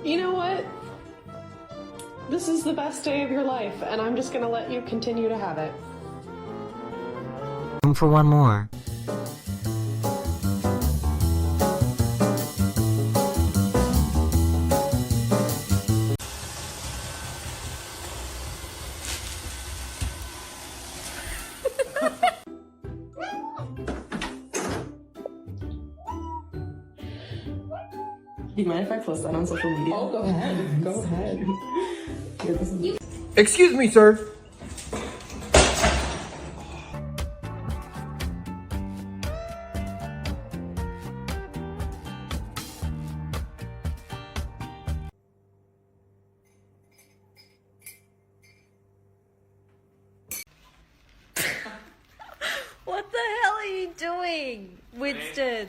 You know what? This is the best day of your life, and I'm just gonna let you continue to have it. Room for one more. Do you mind if I post that on social media? Oh, go ahead. Go ahead. Excuse me, sir. What the hell are you doing, Winston?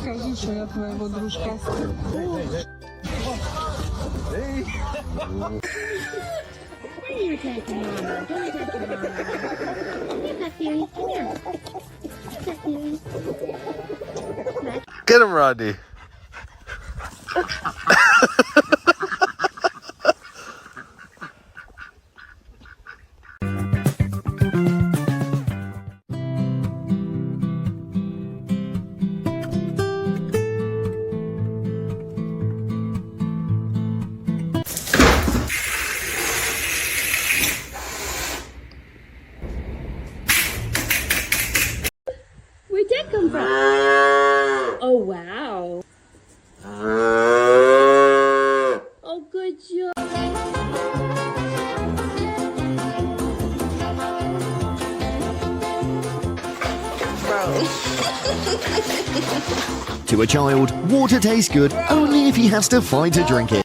Скажи, что я твоего дружка. You're attacking Mama. Don't attack your Mama. You're not serious. Yeah. Not serious. Get him, Rodney. Where'd that come from? Oh, wow. Oh, good job. To a child, water tastes good only if he has to fight to drink it.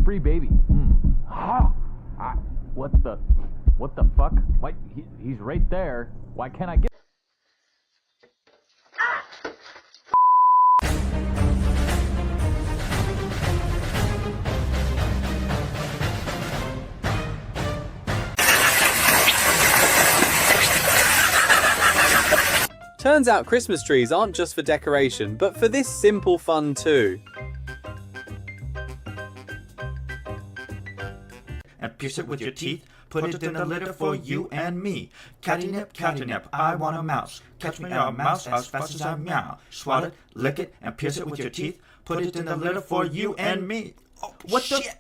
Free baby. What the fuck? Why, he's right there. Why can't I get... Turns out Christmas trees aren't just for decoration, but for this simple fun too. And pierce it with your teeth. Put it in a litter for you and me. Catnip, I want a mouse. Catch me a mouse as fast as I meow. Swat it, lick it, and pierce it with your teeth. Put it in a litter for you and me. Oh, what the shit?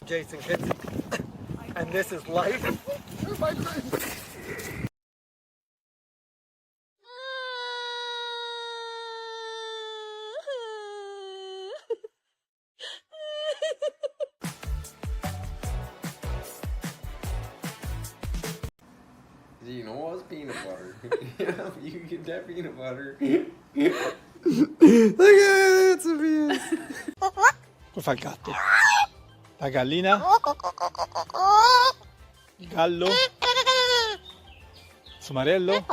Jason Kinsey, and this is life. My friend. You know what's peanut butter? Yeah, you can get that peanut butter. Look at it, Sophia. Cosa fa il gatto? La gallina? Il gallo? Somarello?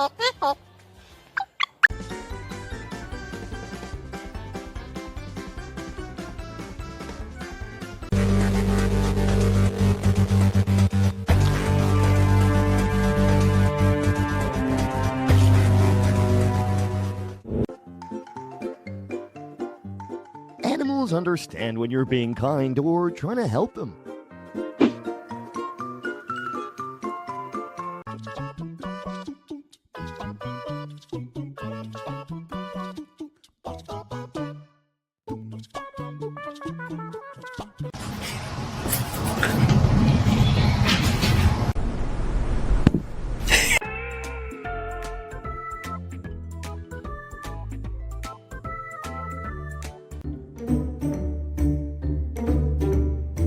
Animals understand when you're being kind or trying to help them.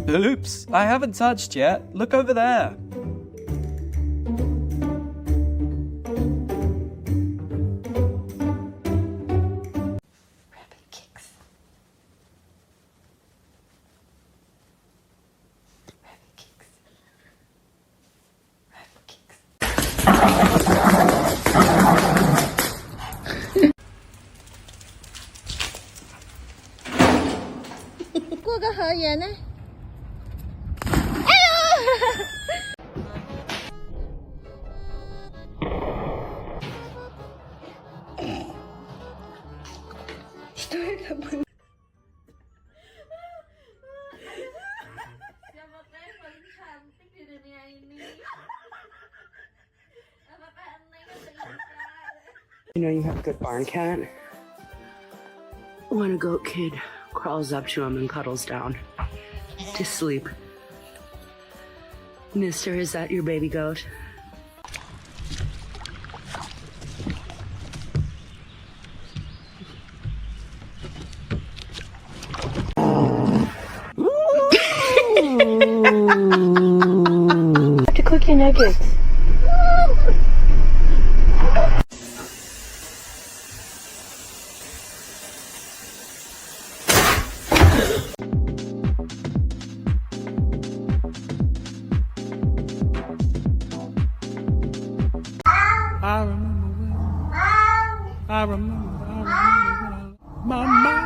Oops, I haven't touched yet. Look over there. Rabbit kicks. Rabbit kicks. Rabbit kicks. 过个河沿呢。Что это было? You know you have a good barn cat when a goat kid crawls up to him and cuddles down to sleep. Mister, is that your baby goat? To cook your nuggets. I remember when my mind.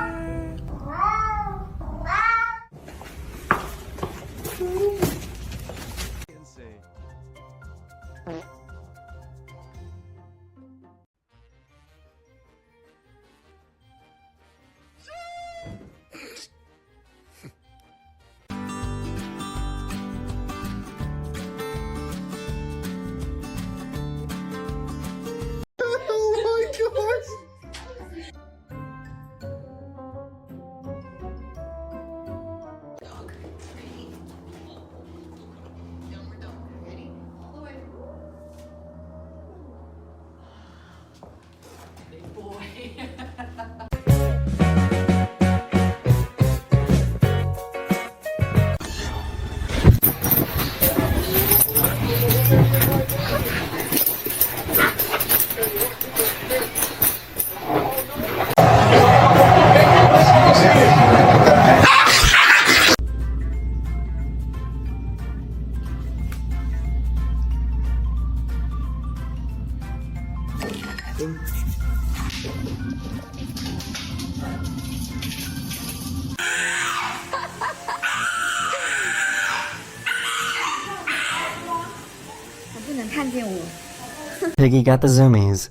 Piggy got the zoomies.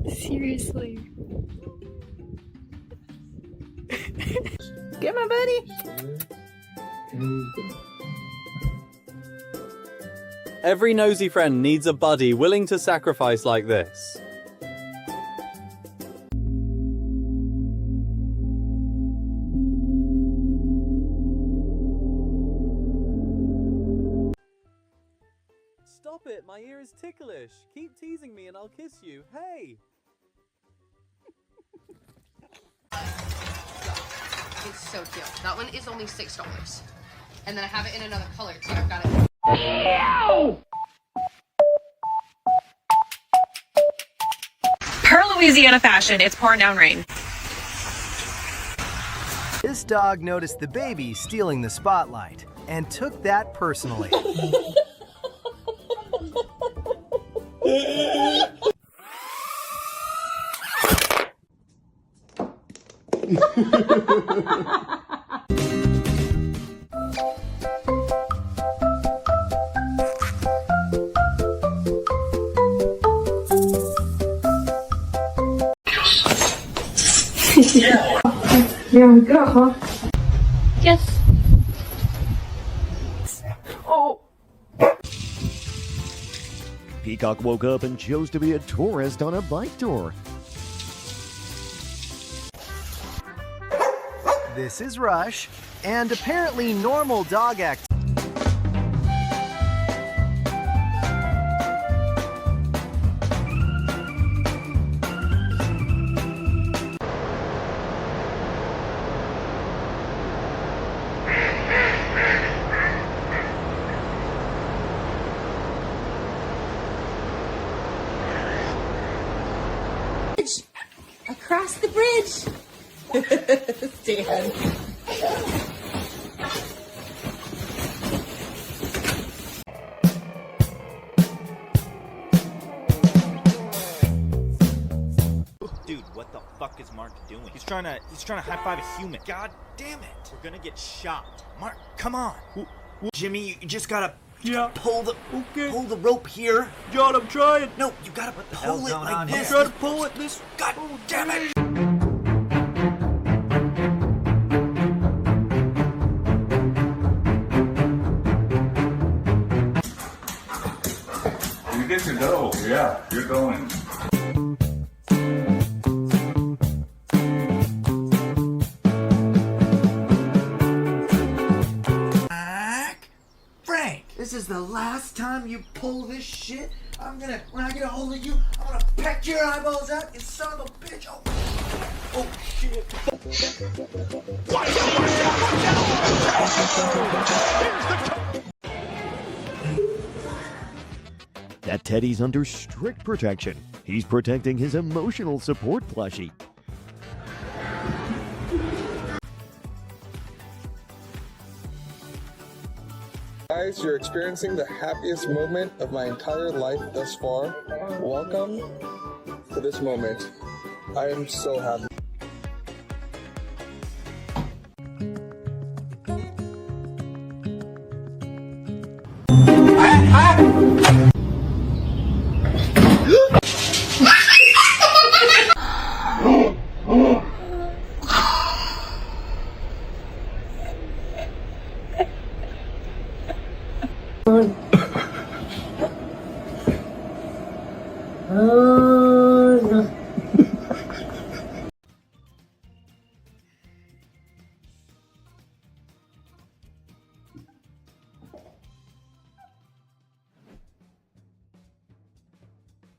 Seriously. Get my buddy. Every nosy friend needs a buddy willing to sacrifice like this. My ear is ticklish. Keep teasing me and I'll kiss you. Hey! It's so cute. That one is only $6. And then I have it in another color too. I've got it. Meow! Per Louisiana fashion, it's pouring down rain. This dog noticed the baby stealing the spotlight and took that personally. Yes. Oh. Peacock woke up and chose to be a tourist on a bike tour. This is Rush, and apparently normal dog activity. Across the bridge. Dan. Dude, what the fuck is Mark doing? He's trying to high five a human. God damn it. We're gonna get shot. Mark, come on. Jimmy, you just gotta pull the rope here. John, I'm trying. No, you gotta pull it like this. I'm trying to pull it this. God damn it. You get to go. Yeah, you're going. Frank, this is the last time you pull this shit. When I get a hold of you, I'm gonna peck your eyeballs out, you son of a bitch. Oh shit. That teddy's under strict protection. He's protecting his emotional support plushie. Guys, you're experiencing the happiest moment of my entire life thus far. Welcome to this moment. I am so happy.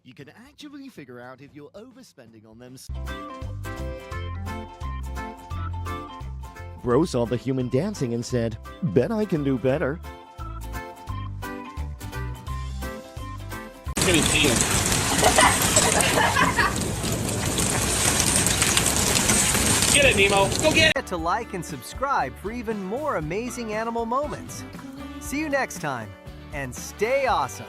You can actually figure out if you're overspending on them. Bro saw the human dancing and said, "Bet I can do better." Get it, Nemo. Go get it! To like and subscribe for even more amazing animal moments. See you next time, and stay awesome.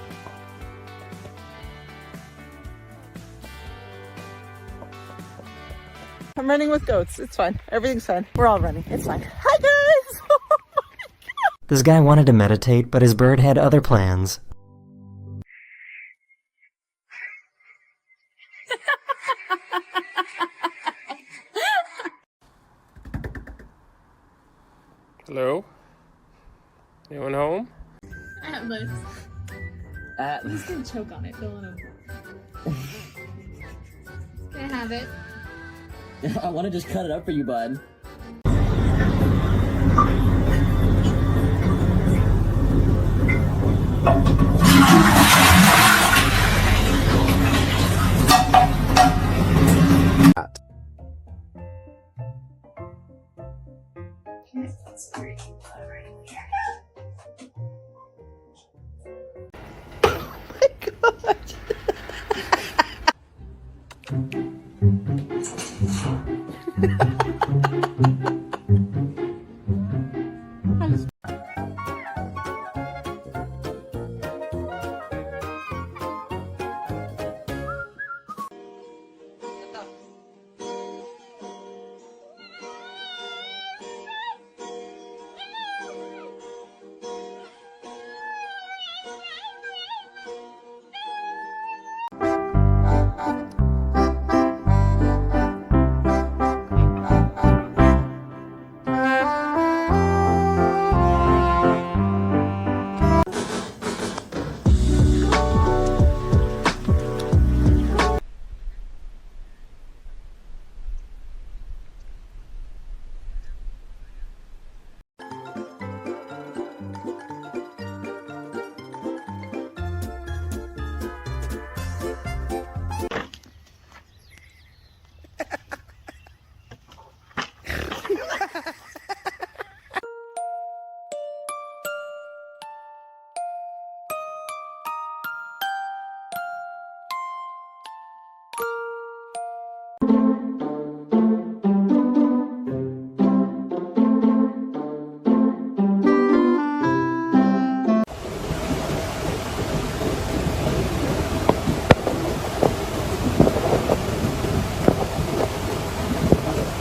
I'm running with goats. It's fine. Everything's fine. We're all running. It's fine. Hi, guys! This guy wanted to meditate, but his bird had other plans. Hello? Anyone home? Atlas. He's gonna choke on it. Don't let him. Can I have it? I want to just cut it up for you, bud.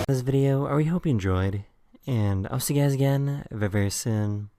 This video, we hope you enjoyed, and I'll see you guys again very, very soon.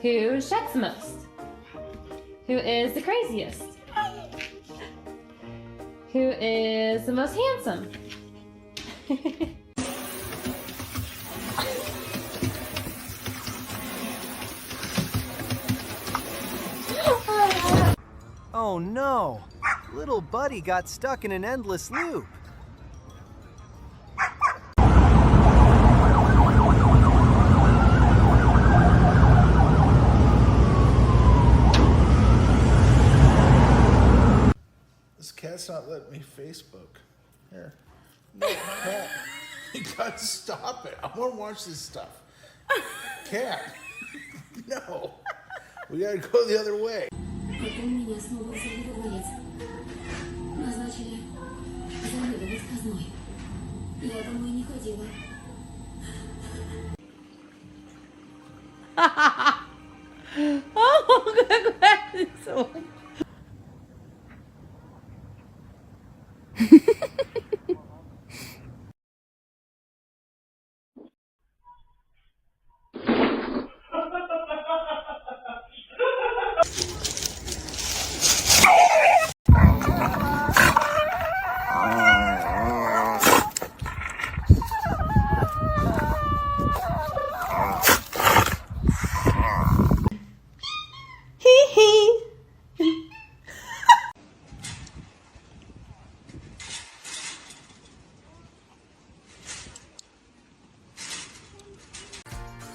Who shuts the most? Who is the craziest? Who is the most handsome? Oh no! Little buddy got stuck in an endless loop. This cat's not letting me Facebook. Here. No, cat. You gotta stop it. I wanna watch this stuff. Cat. No. We gotta go the other way. Oh, gracias.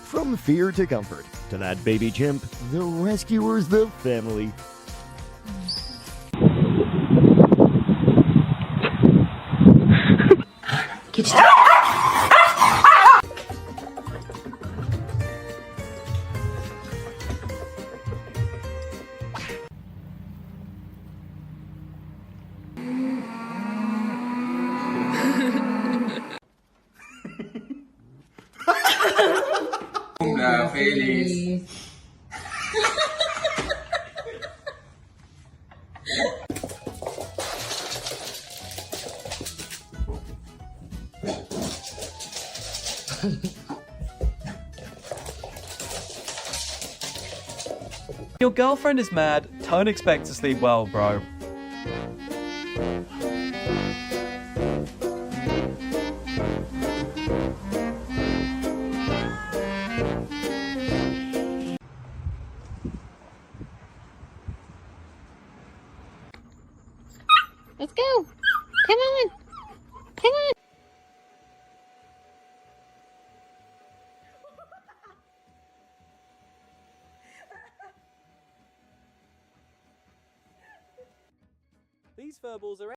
From fear to comfort, to that baby chimp, the rescuer's the family. Feliz. Your girlfriend is mad, don't expect to sleep well, bro. Let's go. Come on. Come on. These furballs are...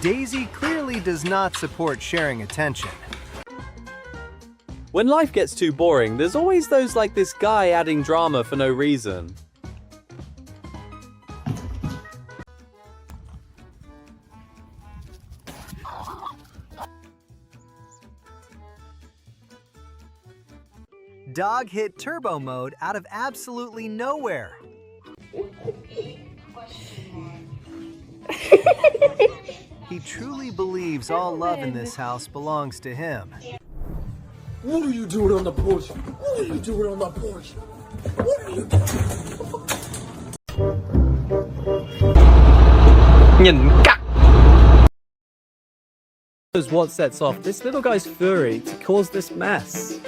Daisy clearly does not support sharing attention. When life gets too boring, there's always those like this guy adding drama for no reason. Dog hit turbo mode out of absolutely nowhere. He truly believes all love in this house belongs to him. What are you doing on the porch? What are you doing on the porch? What are you Knows what sets off this little guy's furry to cause this mess.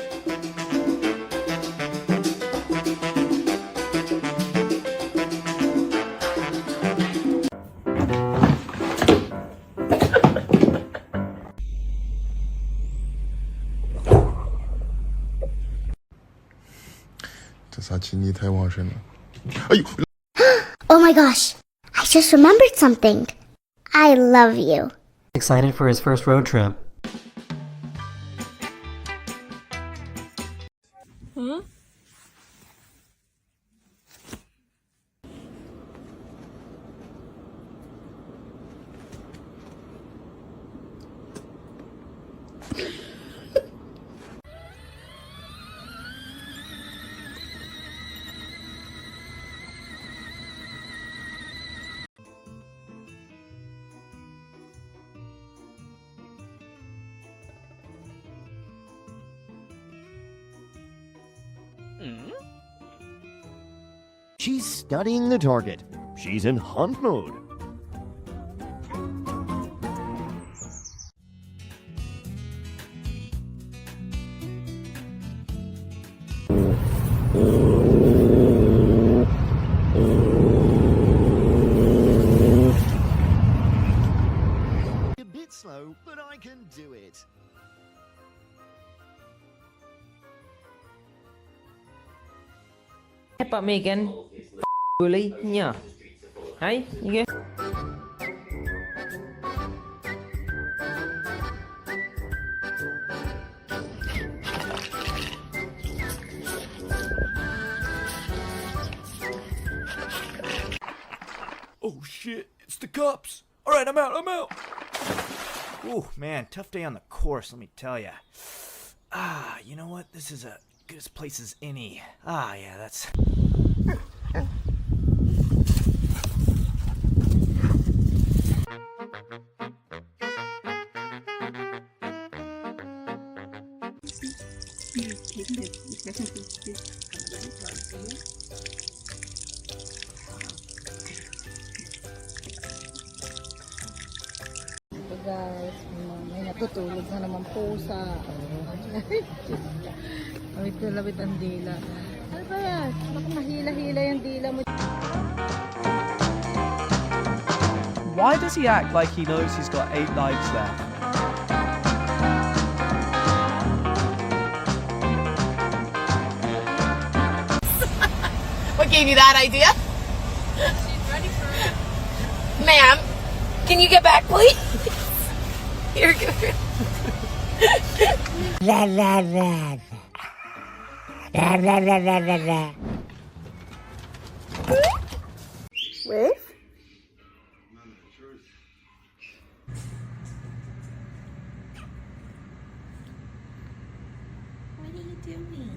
Oh my gosh. I just remembered something. I love you. Excited for his first road trip. Huh? She's studying the target. She's in hunt mode. A bit slow, but I can do it. Pak Megan bully nha. Đấy, như ghê. Oh shit, it's the cops. All right, I'm out. Ooh, man, tough day on the course, let me tell ya. Ah, you know what? This is a good as place as any. Ah, yeah, that's... Guys, may natutulog na naman pusa. Lawit na lawit ang dila. Ano ba yan? Baka mahila-hila yung dila mo. Why does he act like he knows he's got 8 lives left? What gave you that idea? She's ready for it. Ma'am, can you get back, please? You're good. La la la. La la la la la la. Wave? What are you doing?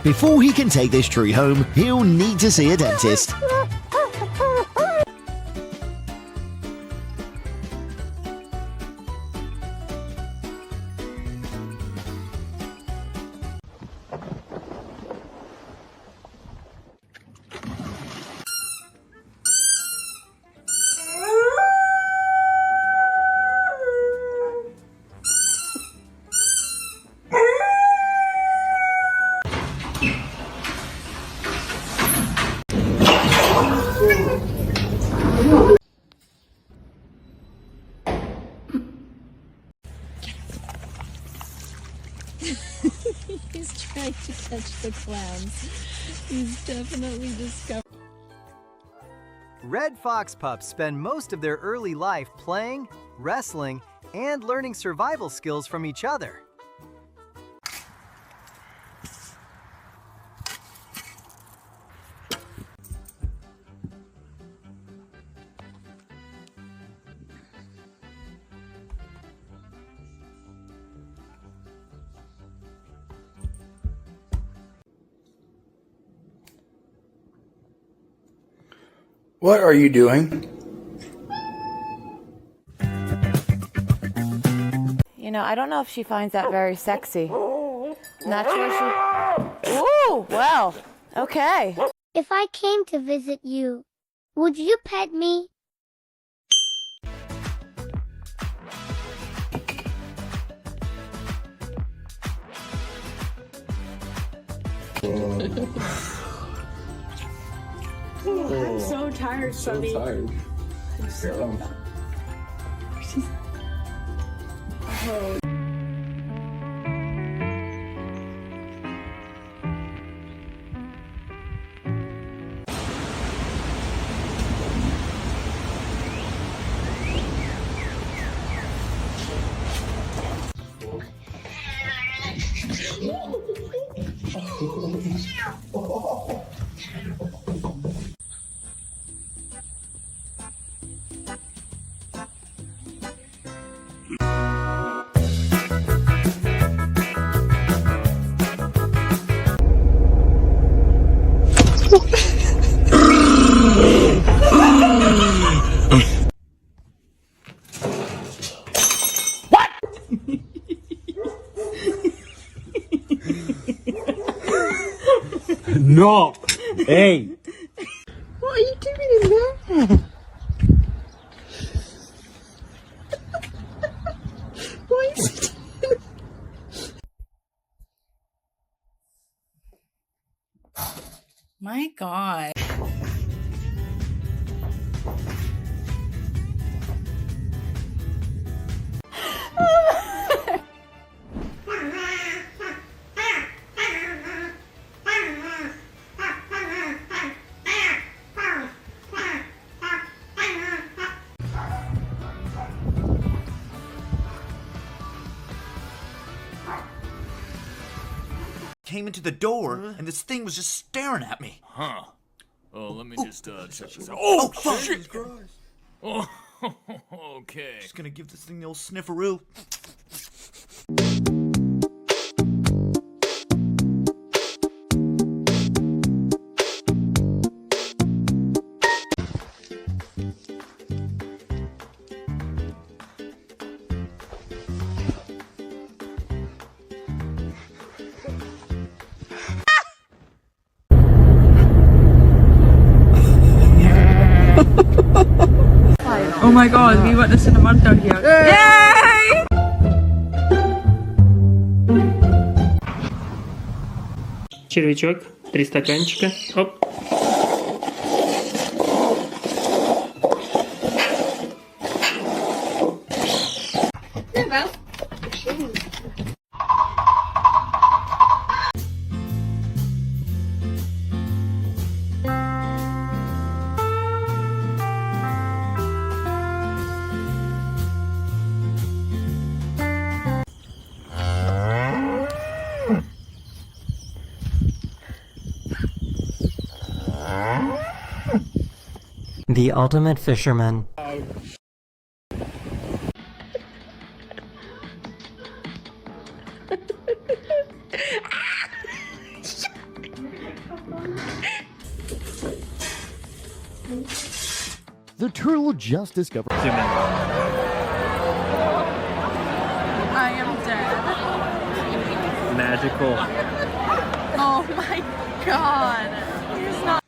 Before he can take this tree home, he'll need to see a dentist. He's trying to catch the clowns. He's definitely discovered. Red fox pups spend most of their early life playing, wrestling, and learning survival skills from each other. What are you doing? You know, I don't know if she finds that very sexy. Not sure she... Ooh, well, okay. If I came to visit you, would you pet me? I'm so tired, Sunny. I'm so tired. Oh. No! Hey! What are you doing in there? What is it? My God. Came into the door, and this thing was just staring at me. Huh. Oh, let me just check this out. Oh, Oh, shit! Oh, okay. Just gonna give this thing the old snifferoo. Oh my god, we witnessed a murder here. Yay! Червячок, 3 стаканчика. Оп. The ultimate fisherman. The turtle just discovered. I am dead. Magical. Oh my god. He's not.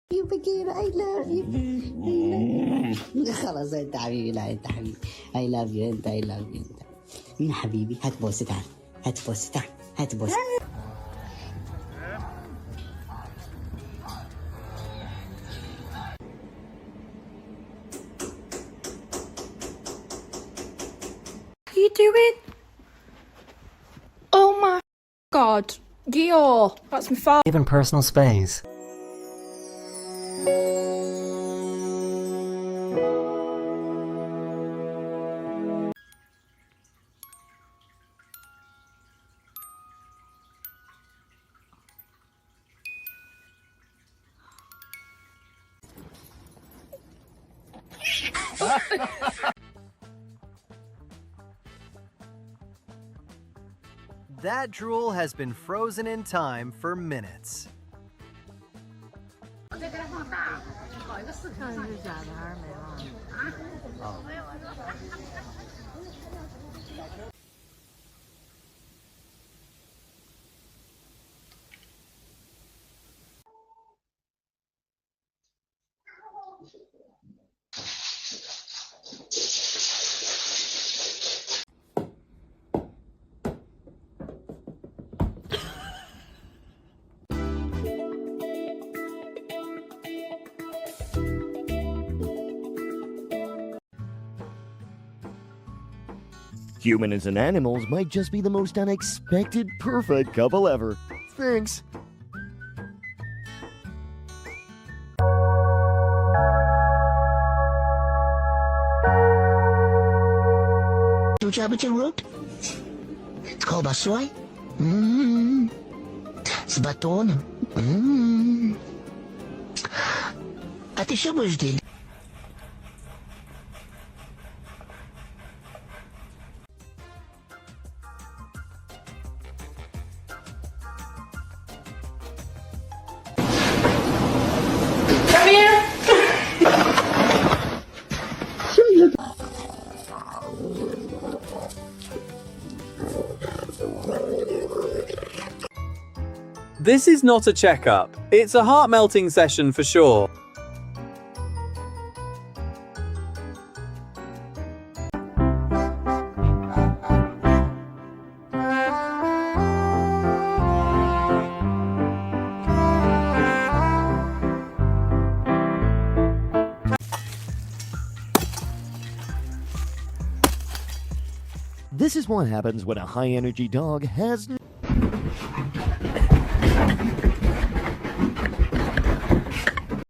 You begin, I love you. خلاص انت حبيبي لا انت حبيبي I love you انت I love you انت مين حبيبي هات بوسة تعال هات بوسة تعال هات بوسة You do it? Oh my god. Gio, that's my father. Even personal space. That drool has been frozen in time for minutes. Humans and animals might just be the most unexpected perfect couple ever. Thanks. root? It's called a soy. It's baton. A ty się boisz dele? Come here. This is not a checkup. It's a heart-melting session for sure. This is what happens when a high-energy dog has